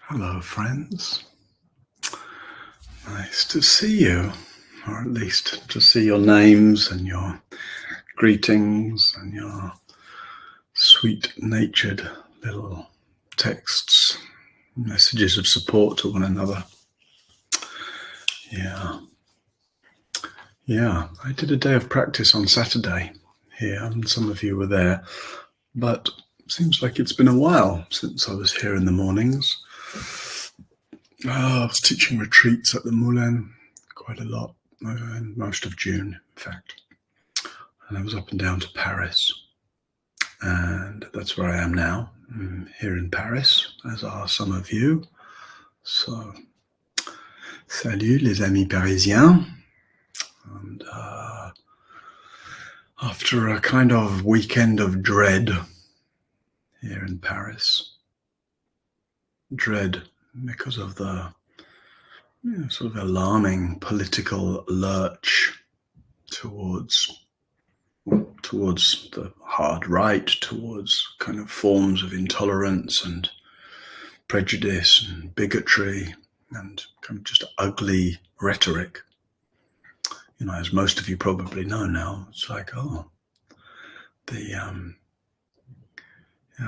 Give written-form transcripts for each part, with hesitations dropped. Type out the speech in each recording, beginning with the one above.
Hello, friends. Nice to see you, or at least to see your names and your greetings and your sweet-natured little texts, messages of support to one another. Yeah, I did a day of practice on Saturday here, and some of you were there, but it seems like it's been a while since I was here in the mornings. I was teaching retreats at the Moulin quite a lot, in most of June, in fact. And I was up and down to Paris. And that's where I am now, here in Paris, as are some of you. So, salut les amis parisiens. And after a kind of weekend of dread here in Paris, dread because of the sort of alarming political lurch towards the hard right, towards kind of forms of intolerance and prejudice and bigotry and kind of just ugly rhetoric. As most of you probably know now, it's like,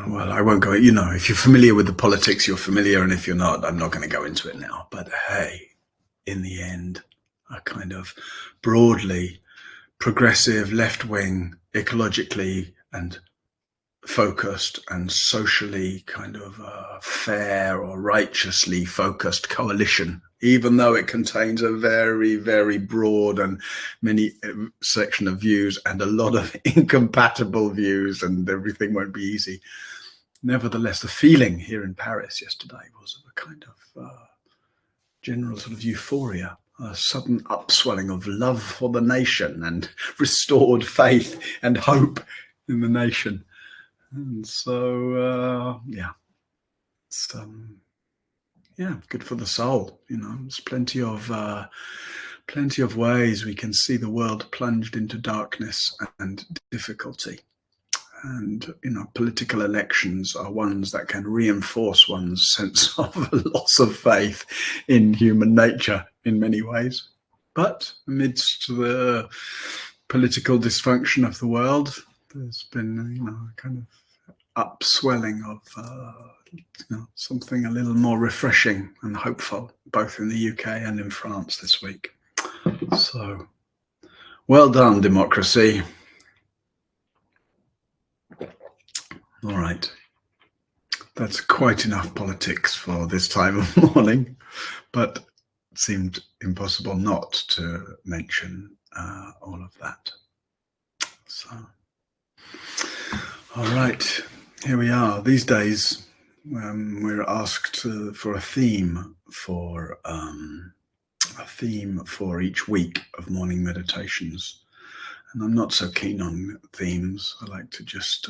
well, I won't go, if you're familiar with the politics, you're familiar, and if you're not, I'm not going to go into it now. But hey, in the end, a kind of broadly progressive, left-wing, ecologically and focused and socially kind of fair or righteously focused coalition, even though it contains a very, very broad and many section of views and a lot of incompatible views, and everything won't be easy. Nevertheless, the feeling here in Paris yesterday was of a kind of general sort of euphoria, a sudden upswelling of love for the nation and restored faith and hope in the nation. And so, it's good for the soul. There's plenty of ways we can see the world plunged into darkness and difficulty. And, political elections are ones that can reinforce one's sense of a loss of faith in human nature in many ways. But amidst the political dysfunction of the world, there's been, a kind of upswelling of something a little more refreshing and hopeful, both in the UK and in France this week. So, well done, democracy. All right, that's quite enough politics for this time of morning, but it seemed impossible not to mention all of that. So, all right, here we are. These days, we're asked for a theme for each week of morning meditations, and I'm not so keen on themes. I like to just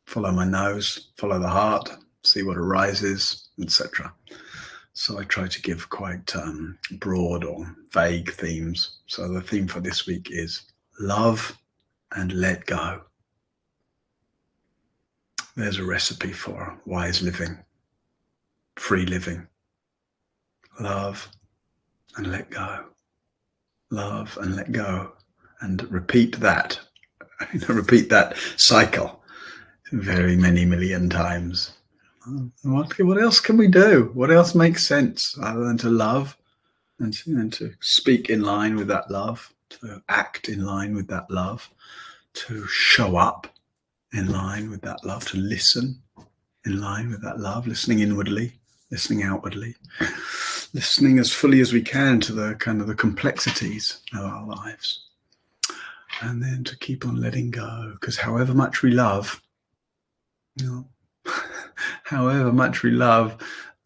follow my nose, follow the heart, see what arises, etc. So I try to give quite broad or vague themes. So the theme for this week is love and let go. There's a recipe for wise living, free living. Love and let go. Love and let go. And repeat that. Repeat that cycle very many million times. What else can we do? What else makes sense other than to love and to speak in line with that love, to act in line with that love, to show up in line with that love, to listen in line with that love, listening inwardly, listening outwardly, listening as fully as we can to the kind of the complexities of our lives. And then to keep on letting go, because however much we love, however much we love,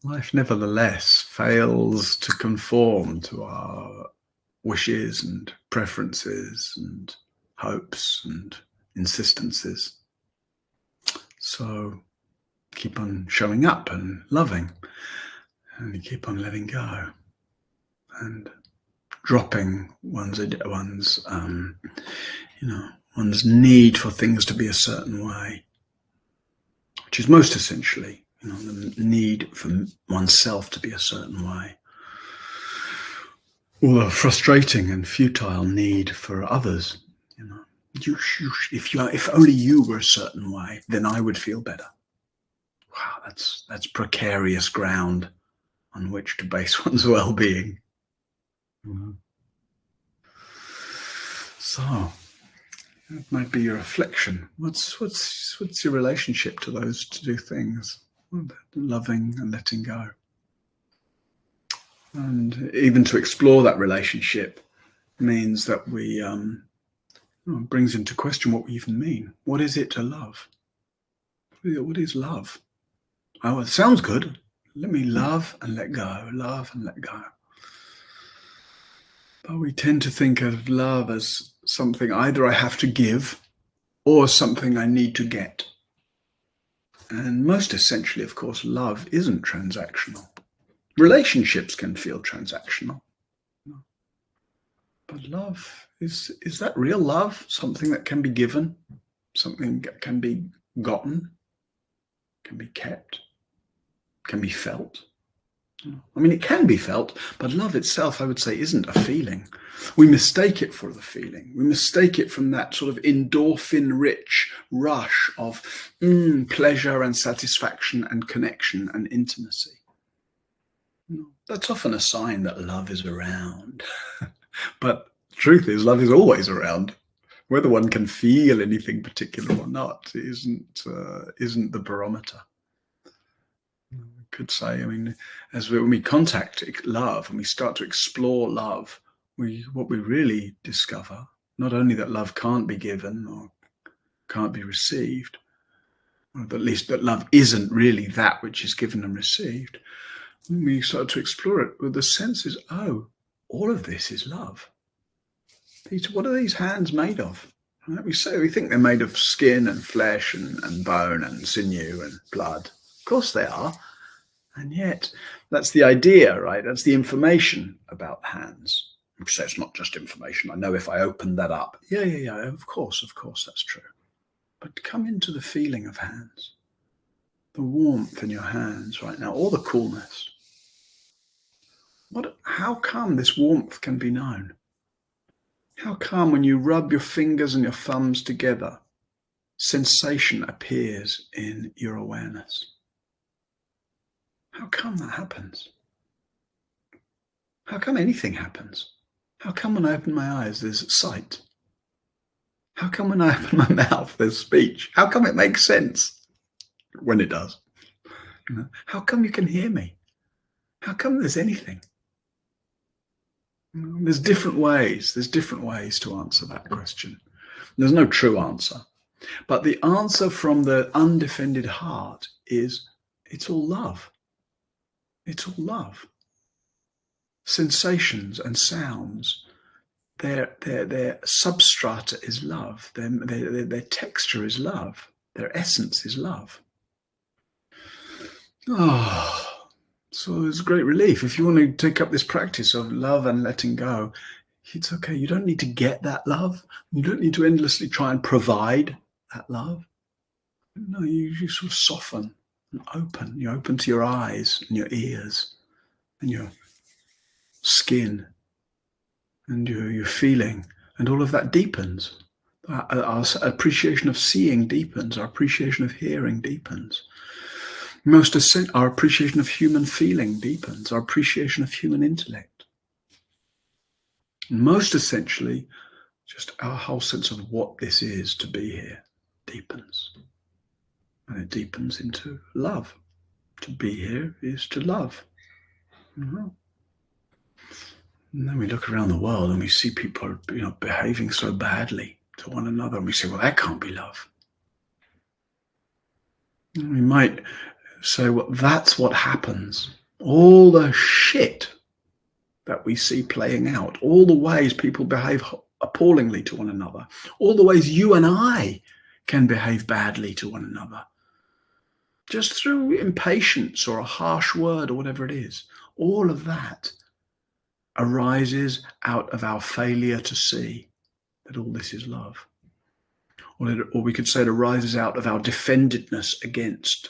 life nevertheless fails to conform to our wishes and preferences and hopes and insistences. So keep on showing up and loving, and you keep on letting go and dropping one's need for things to be a certain way, which is most essentially, the need for oneself to be a certain way, or the frustrating and futile need for others. You know, if only you were a certain way, then I would feel better. Wow, that's precarious ground on which to base one's well-being. So that might be your reflection. What's your relationship to those two things? Loving and letting go. And even to explore that relationship means that we brings into question what we even mean. What is it to love? What is love? Oh, it sounds good. Let me love and let go, love and let go. But we tend to think of love as something either I have to give or something I need to get. And most essentially, of course, love isn't transactional. Relationships can feel transactional. But love, is that real love? Something that can be given? Something that can be gotten? Can be kept? Can be felt? I mean, it can be felt, but love itself, I would say, isn't a feeling. We mistake it for the feeling. We mistake it from that sort of endorphin-rich rush of pleasure and satisfaction and connection and intimacy. That's often a sign that love is around. But the truth is, love is always around. Whether one can feel anything particular or not isn't the barometer. Could say, I mean, when we contact love and we start to explore love, what we really discover, not only that love can't be given or can't be received, or at least that love isn't really that which is given and received, when we start to explore it with the sense is, oh, all of this is love. What are these hands made of? Right? We think they're made of skin and flesh and bone and sinew and blood. Of course they are. And yet, that's the idea, right? That's the information about hands. So it's not just information. I know if I open that up. Yeah. Of course, that's true. But come into the feeling of hands, the warmth in your hands right now, or the coolness. How come this warmth can be known? How come when you rub your fingers and your thumbs together, sensation appears in your awareness? How come that happens? How come anything happens? How come when I open my eyes, there's sight? How come when I open my mouth, there's speech? How come it makes sense when it does? How come you can hear me? How come there's anything? There's different ways. There's different ways to answer that question. There's no true answer. But the answer from the undefended heart is, it's all love. It's all love. Sensations and sounds, their substrata is love. Their texture is love. Their essence is love. So it's a great relief. If you want to take up this practice of love and letting go, it's okay. You don't need to get that love. You don't need to endlessly try and provide that love. No, you sort of soften and open. You open to your eyes and your ears and your skin and your feeling, and all of that deepens. Our appreciation of seeing deepens. Our appreciation of hearing deepens. Our appreciation of human feeling deepens. Our appreciation of human intellect. And most essentially, just our whole sense of what this is to be here deepens. And it deepens into love. To be here is to love. And then we look around the world and we see people, behaving so badly to one another, and we say, well, that can't be love. And we might say, well, that's what happens. All the shit that we see playing out, all the ways people behave appallingly to one another, all the ways you and I can behave badly to one another, just through impatience or a harsh word or whatever it is, all of that arises out of our failure to see that all this is love. Or we could say it arises out of our defendedness against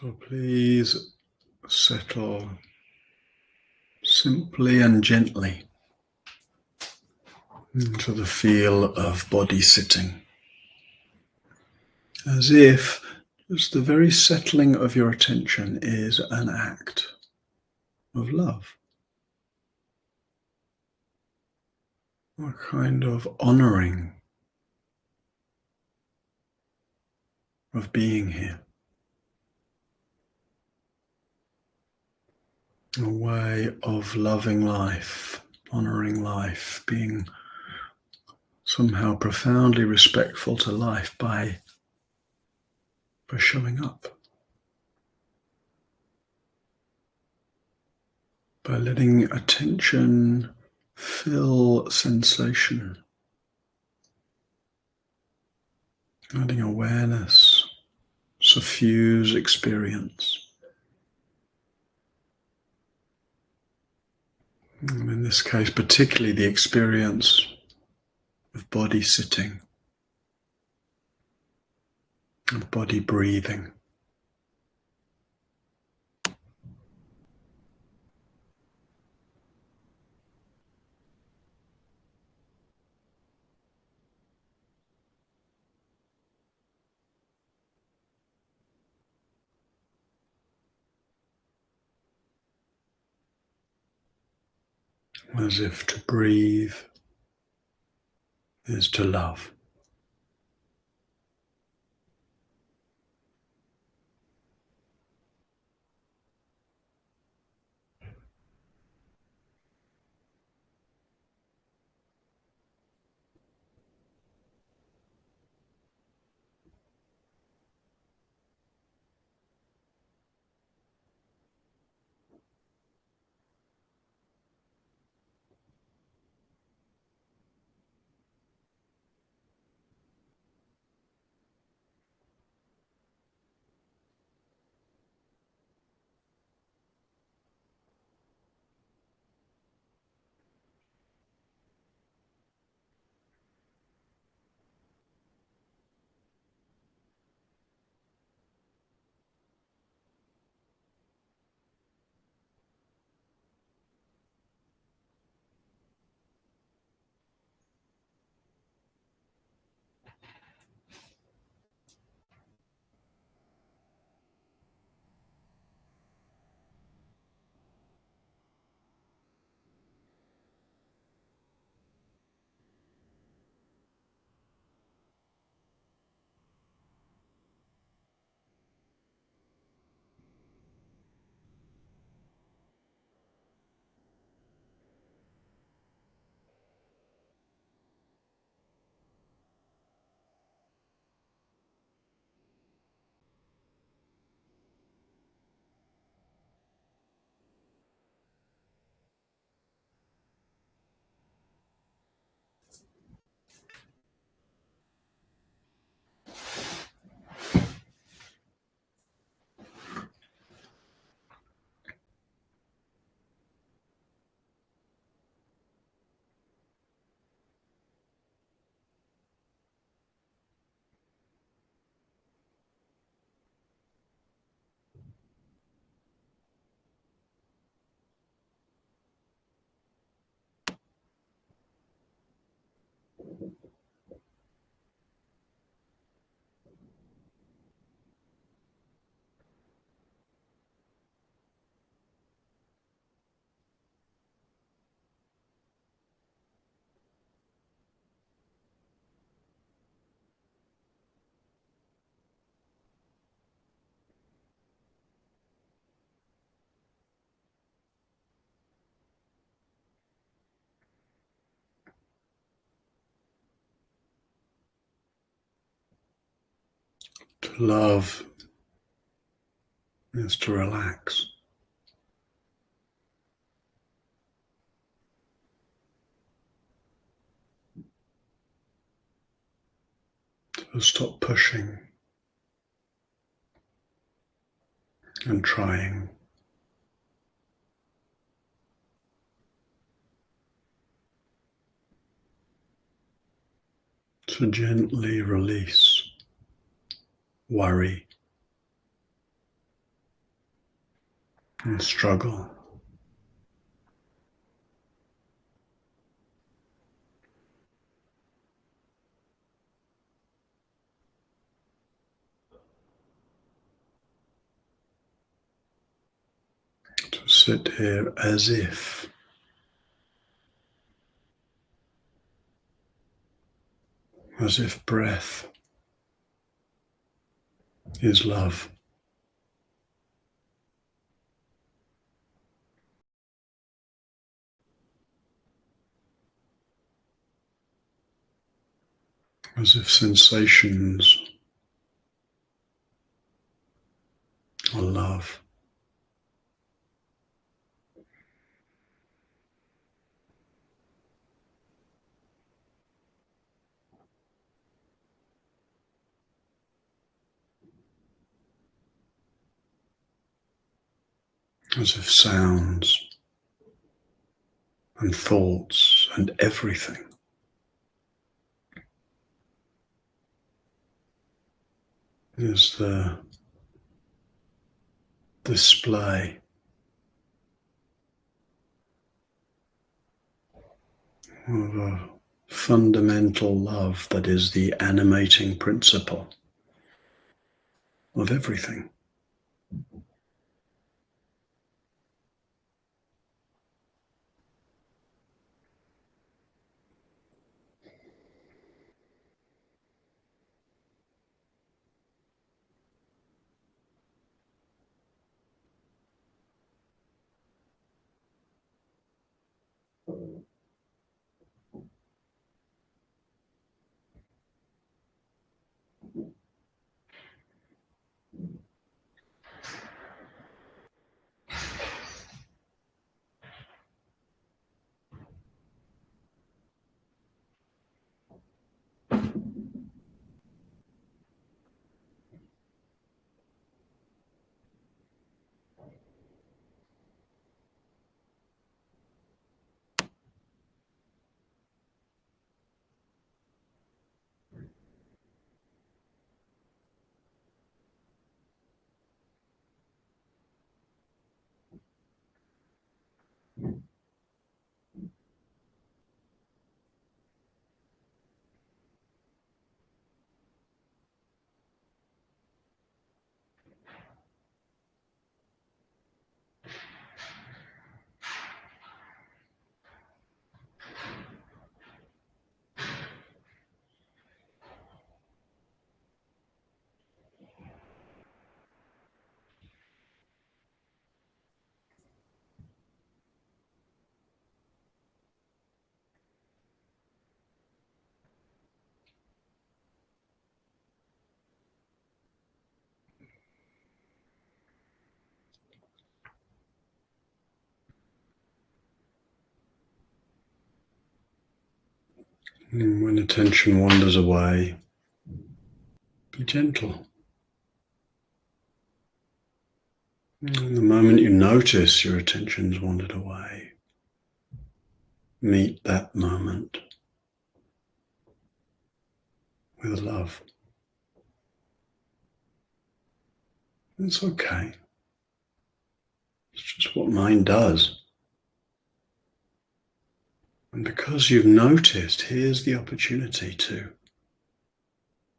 So please settle simply and gently into the feel of body sitting, as if just the very settling of your attention is an act of love, a kind of honoring of being here, a way of loving life, honoring life, being somehow profoundly respectful to life by showing up, by letting attention fill sensation, letting awareness suffuse experience. And in this case, particularly the experience of body sitting, of body breathing. As if to breathe is to love. To love is to relax, to stop pushing and trying, to gently release worry, and struggle. To sit here as if breath is love. As if sensations are love. As if sounds and thoughts and everything is the display of a fundamental love that is the animating principle of everything. And when attention wanders away, be gentle. And the moment you notice your attention's wandered away, meet that moment with love. It's okay. It's just what mind does. And because you've noticed, here's the opportunity to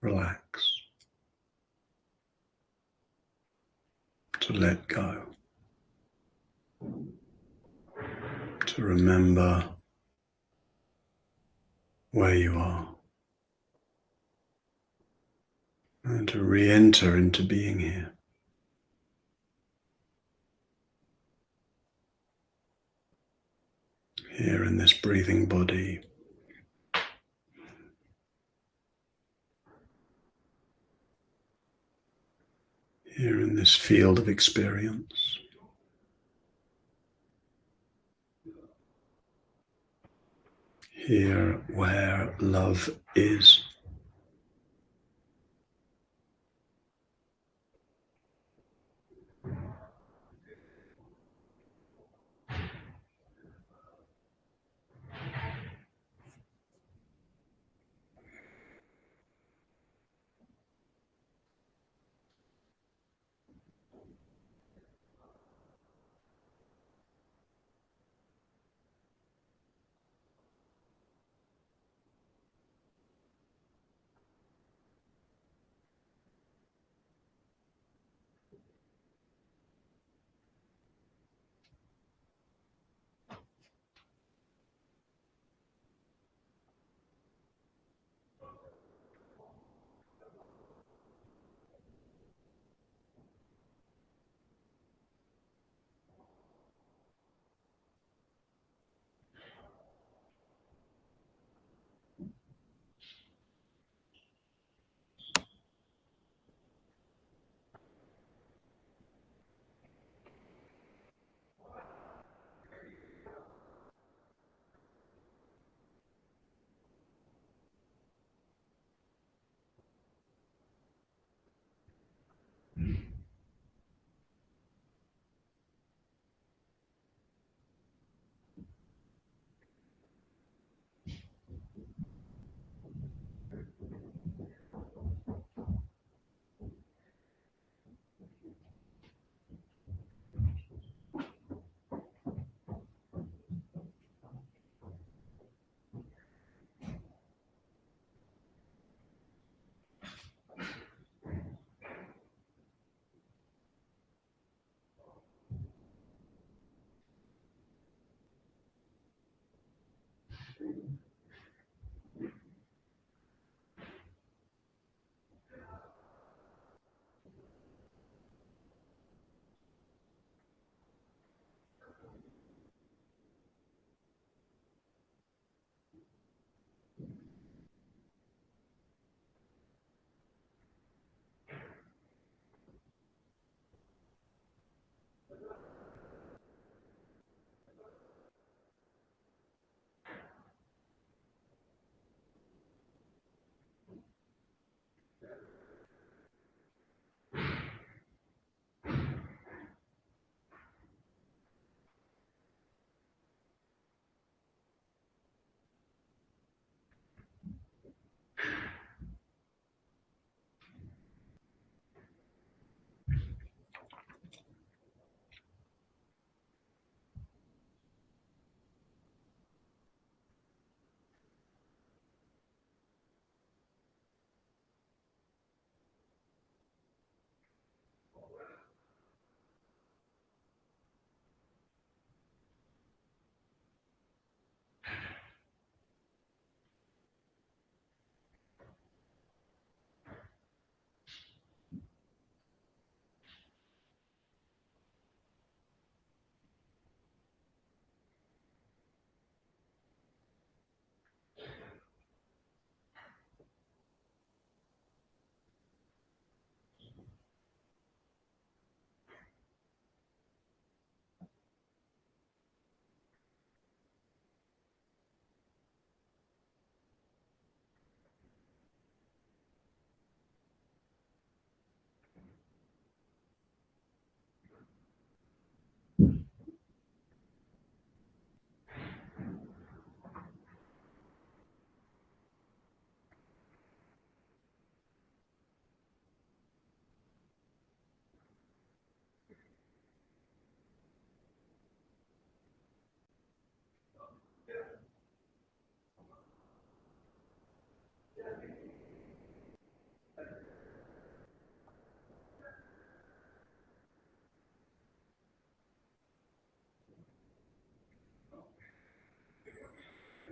relax, to let go, to remember where you are, and to re-enter into being here. Here in this breathing body, here in this field of experience. Here where love is.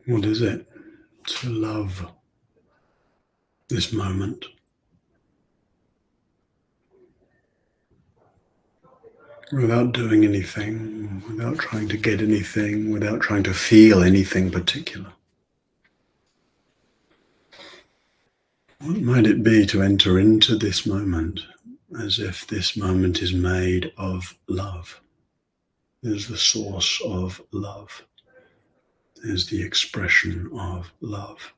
What is it to love this moment without doing anything, without trying to get anything, without trying to feel anything particular? What might it be to enter into this moment as if this moment is made of love? Is the source of love, is the expression of love.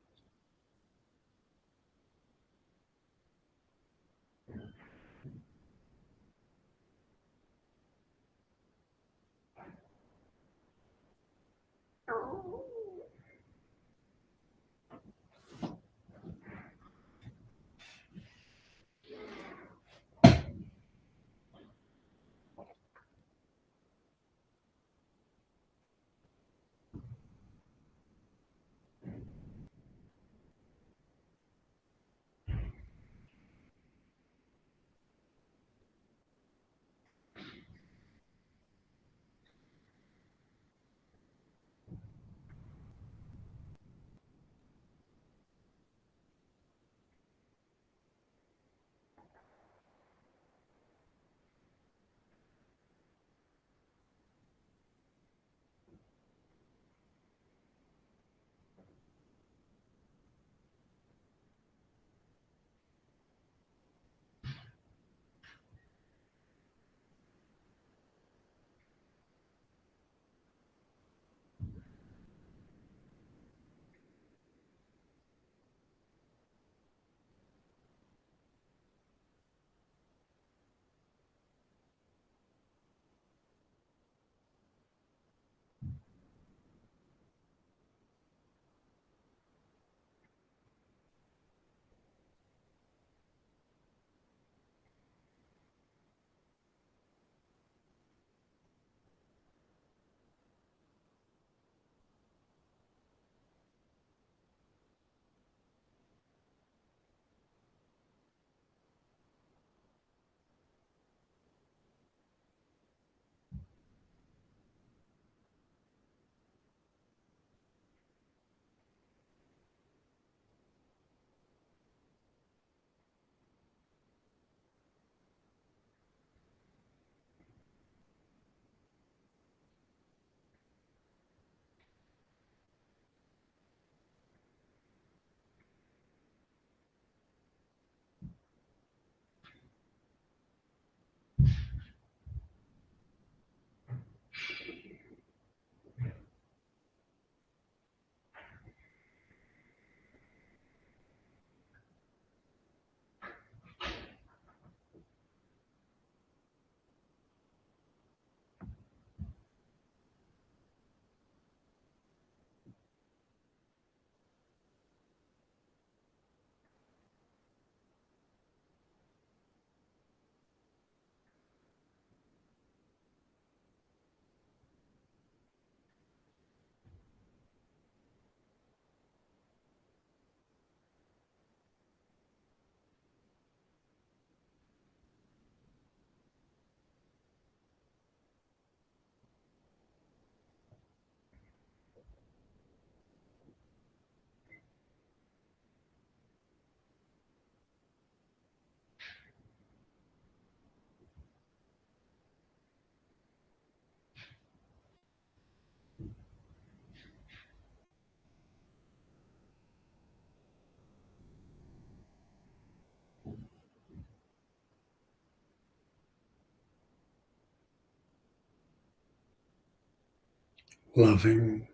loving,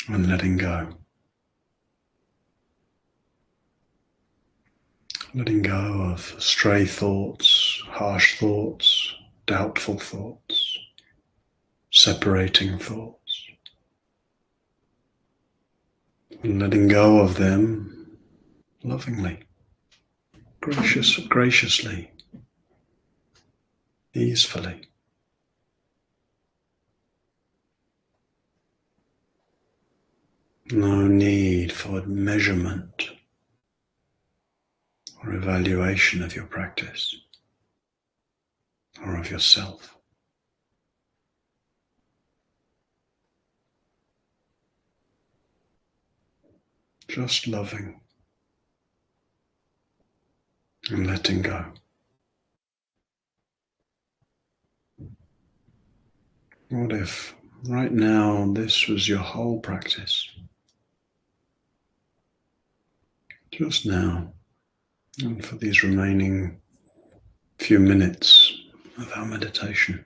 and letting go. Letting go of stray thoughts, harsh thoughts, doubtful thoughts, separating thoughts. And letting go of them lovingly, graciously, easefully. No need for measurement or evaluation of your practice or of yourself. Just loving and letting go. What if right now this was your whole practice? Just now, and for these remaining few minutes of our meditation.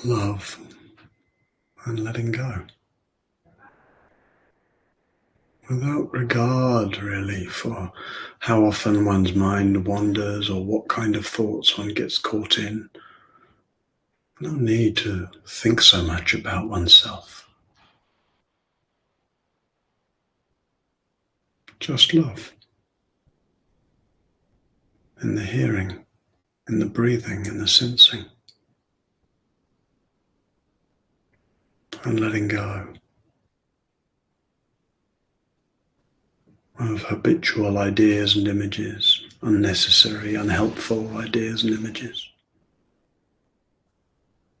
love, and letting go. Without regard, really, for how often one's mind wanders or what kind of thoughts one gets caught in. No need to think so much about oneself. Just love. In the hearing, in the breathing, in the sensing. And letting go of habitual ideas and images, unnecessary, unhelpful ideas and images.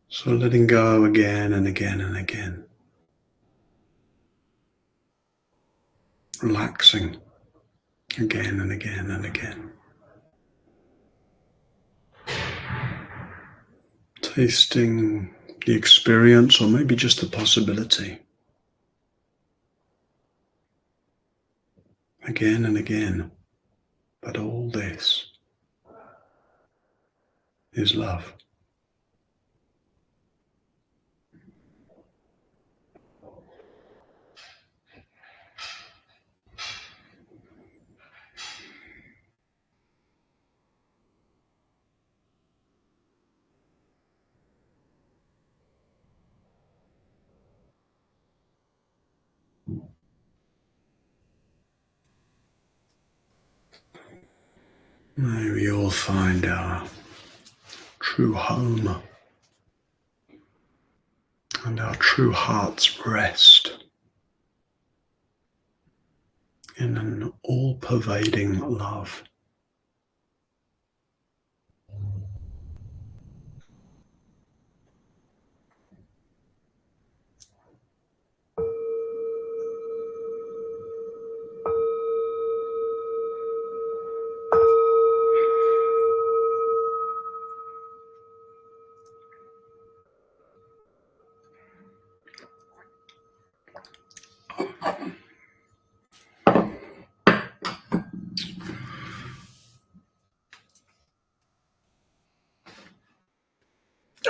So letting go again and again and again. Relaxing again and again and again. Tasting the experience, or maybe just the possibility. Again and again. But all this is love. May we all find our true home and our true heart's rest in an all-pervading love.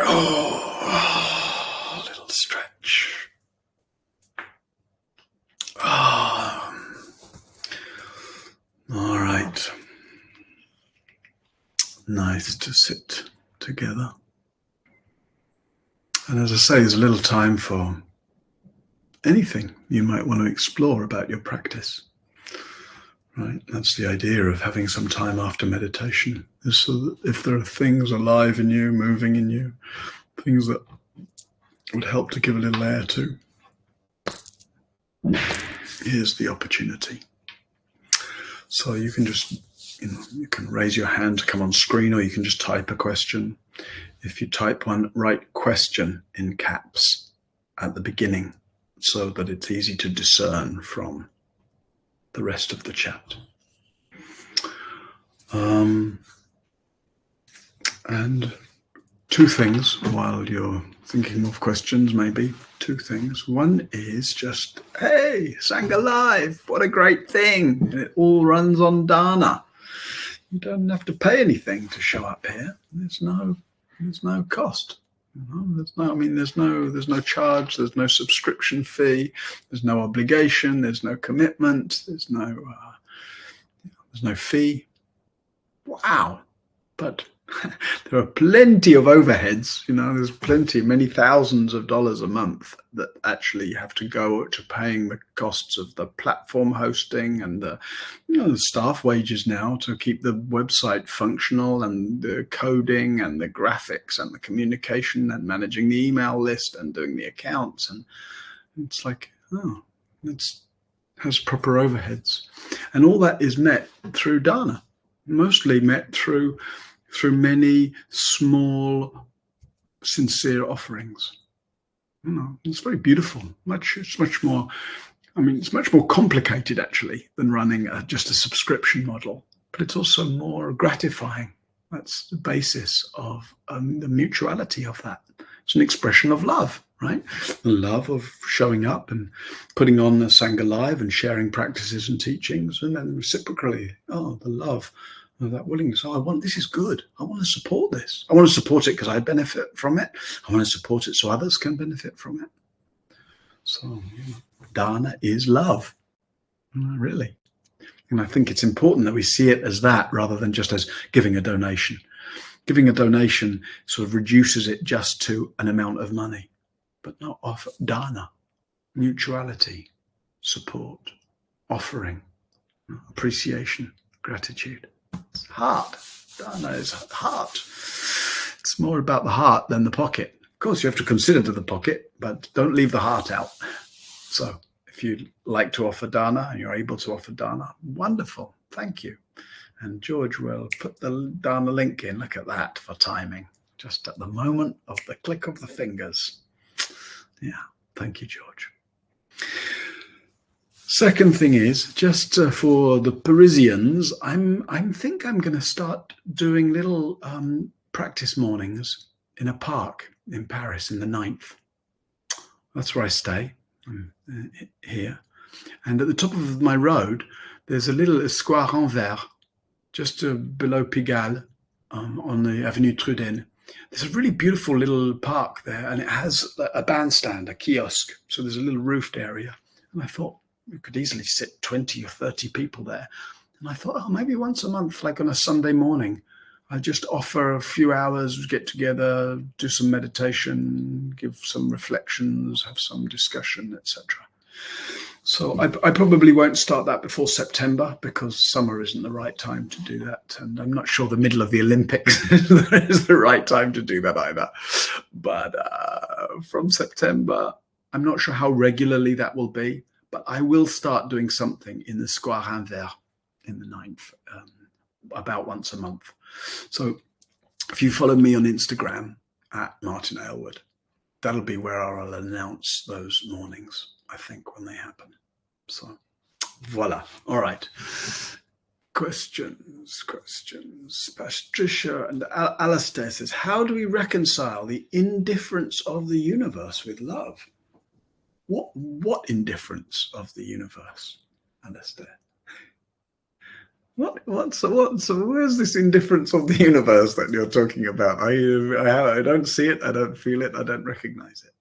Oh, a little stretch. Oh. All right. Nice to sit together. And as I say, there's a little time for anything you might want to explore about your practice. Right? That's the idea of having some time after meditation, is so that if there are things alive in you, moving in you, things that would help to give a little air to, here's the opportunity. So you can just, you can raise your hand to come on screen, or you can just type a question. If you type one, write question in caps at the beginning so that it's easy to discern from the rest of the chat. And two things while you're thinking of questions, maybe two things. One is just, hey, Sangha Live, what a great thing. And it all runs on Dana. You don't have to pay anything to show up here. There's no cost. There's no charge, there's no subscription fee, there's no obligation, there's no commitment, there's no fee. Wow. But there are plenty of overheads, there's many thousands of dollars a month that actually have to go to paying the costs of the platform hosting and the staff wages now to keep the website functional, and the coding and the graphics and the communication and managing the email list and doing the accounts. And it's like, it has proper overheads. And all that is met through Dana, mostly met through many small, sincere offerings. It's very beautiful. It's much more complicated actually than running just a subscription model, but it's also more gratifying. That's the basis of the mutuality of that. It's an expression of love, right? The love of showing up and putting on the Sangha Live and sharing practices and teachings, and then reciprocally, the love that willingness. Oh, this is good. I want to support this. I want to support it because I benefit from it. I want to support it so others can benefit from it. So, dana is love, really. And I think it's important that we see it as that rather than just as giving a donation. Giving a donation sort of reduces it just to an amount of money, but not offer dana, mutuality, support, offering, appreciation, gratitude. It's heart. Dana is heart. It's more about the heart than the pocket. Of course, you have to consider the pocket, but don't leave the heart out. So if you'd like to offer dana and you're able to offer dana, wonderful. Thank you. And George will put the dana link in. Look at that for timing. Just at the moment of the click of the fingers. Yeah. Thank you, George. Second thing is, just for the Parisians, I think I'm going to start doing little practice mornings in a park in Paris in the 9th. That's where I stay. I'm here. And at the top of my road, there's a little Square Anvers, just below Pigalle, on the Avenue Trudel. There's a really beautiful little park there, and it has a bandstand, a kiosk. So there's a little roofed area. And I thought, you could easily sit 20 or 30 people there. And I thought, oh, maybe once a month, like on a Sunday morning, I just offer a few hours, get together, do some meditation, give some reflections, have some discussion, etc. So I probably won't start that before September because summer isn't the right time to do that. And I'm not sure the middle of the Olympics is the right time to do that either. But from September, I'm not sure how regularly that will be. But I will start doing something in the Square Anvers in the 9th, about once a month. So if you follow me on Instagram at Martin Aylward, that'll be where I'll announce those mornings, I think, when they happen. So voila. All right. Questions. Patricia and Alastair says, how do we reconcile the indifference of the universe with love? What indifference of the universe, Alastair? So where's this indifference of the universe that you're talking about? I don't see it, I don't feel it, I don't recognize it.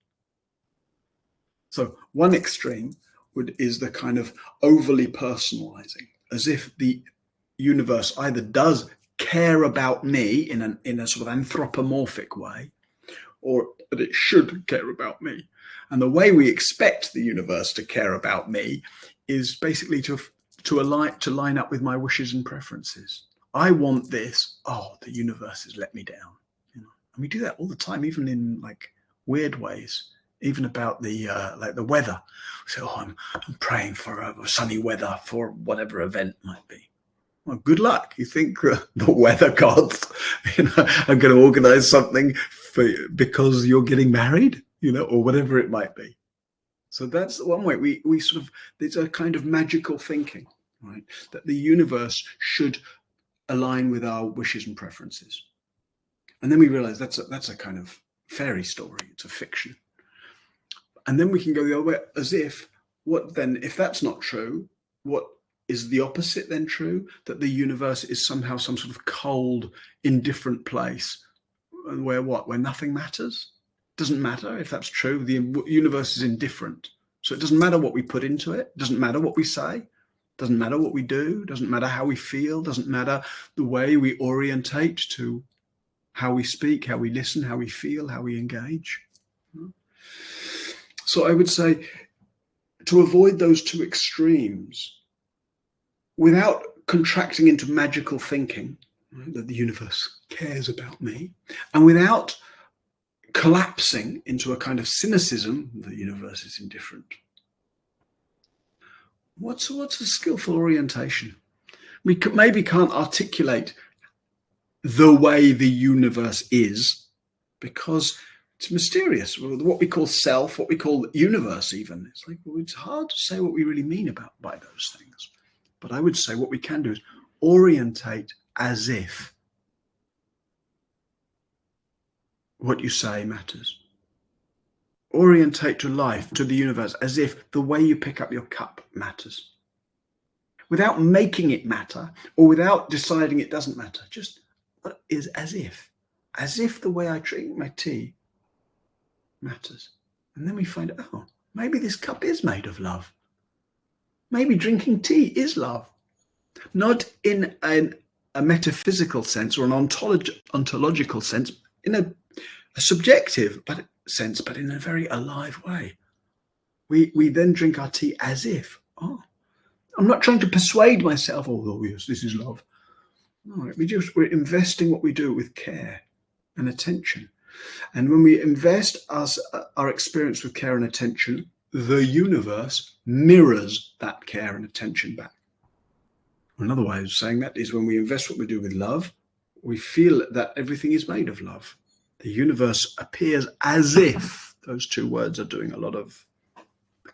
So one extreme is the kind of overly personalizing, as if the universe either does care about me in a sort of anthropomorphic way, or that it should care about me. And the way we expect the universe to care about me is basically to line up with my wishes and preferences. I want this. Oh, the universe has let me down. And we do that all the time, even in like weird ways. Even about the like the weather. So I'm praying for sunny weather for whatever event might be. Well, good luck. You think the weather gods, are going to organize something because you're getting married, or whatever it might be. So that's one way we sort of, there's a kind of magical thinking, right? That the universe should align with our wishes and preferences. And then we realize that's a kind of fairy story. It's a fiction. And then we can go the other way, as if, if that's not true, what is the opposite then true? That the universe is somehow some sort of cold, indifferent place where nothing matters? Doesn't matter if that's true. The universe is indifferent. So it doesn't matter what we put into it. Doesn't matter what we say. Doesn't matter what we do. Doesn't matter how we feel. Doesn't matter the way we orientate to how we speak, how we listen, how we feel, how we engage. So I would say, to avoid those two extremes, without contracting into magical thinking, right, that the universe cares about me, and without collapsing into a kind of cynicism, the universe is indifferent. What's a skillful orientation? We maybe can't articulate the way the universe is because it's mysterious. What we call self, what we call universe even, it's like, well, it's hard to say what we really mean by those things. But I would say what we can do is orientate as if what you say matters. Orientate to life, to the universe, as if the way you pick up your cup matters. without making it matter or without deciding it doesn't matter. Just what is as if the way I drink my tea matters. And then we find, oh, maybe this cup is made of love. Maybe drinking tea is love. Not in a metaphysical sense or an ontological sense, in a subjective sense, but in a very alive way. We then drink our tea as if, oh, I'm not trying to persuade myself, oh yes, this is love. No, we're investing what we do with care and attention. And when we invest our experience with care and attention, the universe mirrors that care and attention back. Another way of saying that is when we invest what we do with love, we feel that everything is made of love. The universe appears as if, those two words are doing a lot of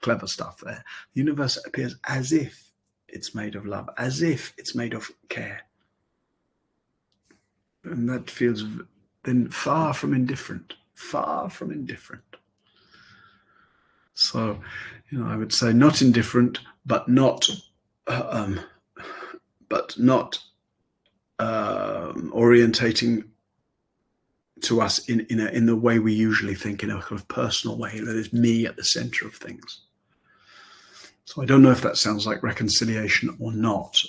clever stuff there. The universe appears as if it's made of love, as if it's made of care. And that feels then far from indifferent, far from indifferent. So, I would say not indifferent, but not orientating to us in the way we usually think, in a kind of personal way. There's me at the center of things. So I don't know if that sounds like reconciliation or not.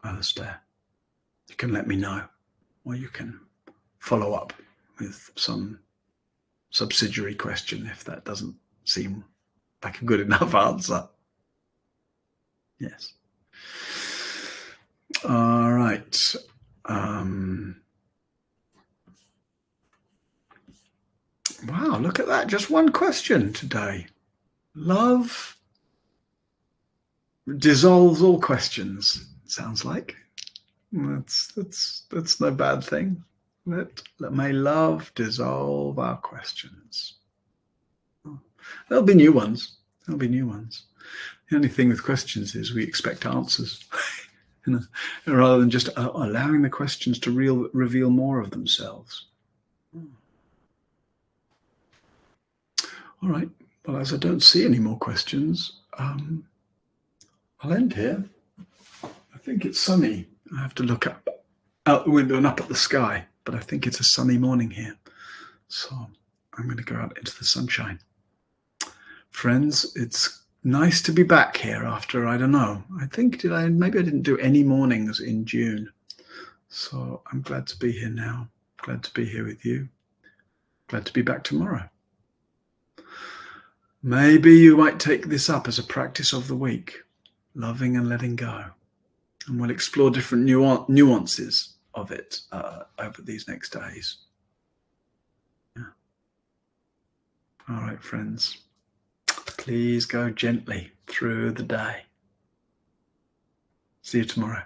Alistair, you can let me know, or you can follow up with some subsidiary question if that doesn't seem like a good enough answer. Yes. All right. Wow, look at that. Just one question today. Love dissolves all questions, sounds like. That's no bad thing. May love dissolve our questions. There'll be new ones. There'll be new ones. The only thing with questions is we expect answers. Rather than just allowing the questions to reveal more of themselves. All right. Well, as I don't see any more questions, I'll end here. I think it's sunny. I have to look up out the window and up at the sky, but I think it's a sunny morning here. So I'm going to go out into the sunshine. Friends, it's nice to be back here after, I don't know, I think maybe I didn't do any mornings in June. So I'm glad to be here now. Glad to be here with you. Glad to be back tomorrow. Maybe you might take this up as a practice of the week, loving and letting go. And we'll explore different nuances of it over these next days. Yeah. All right, friends. Please go gently through the day. See you tomorrow.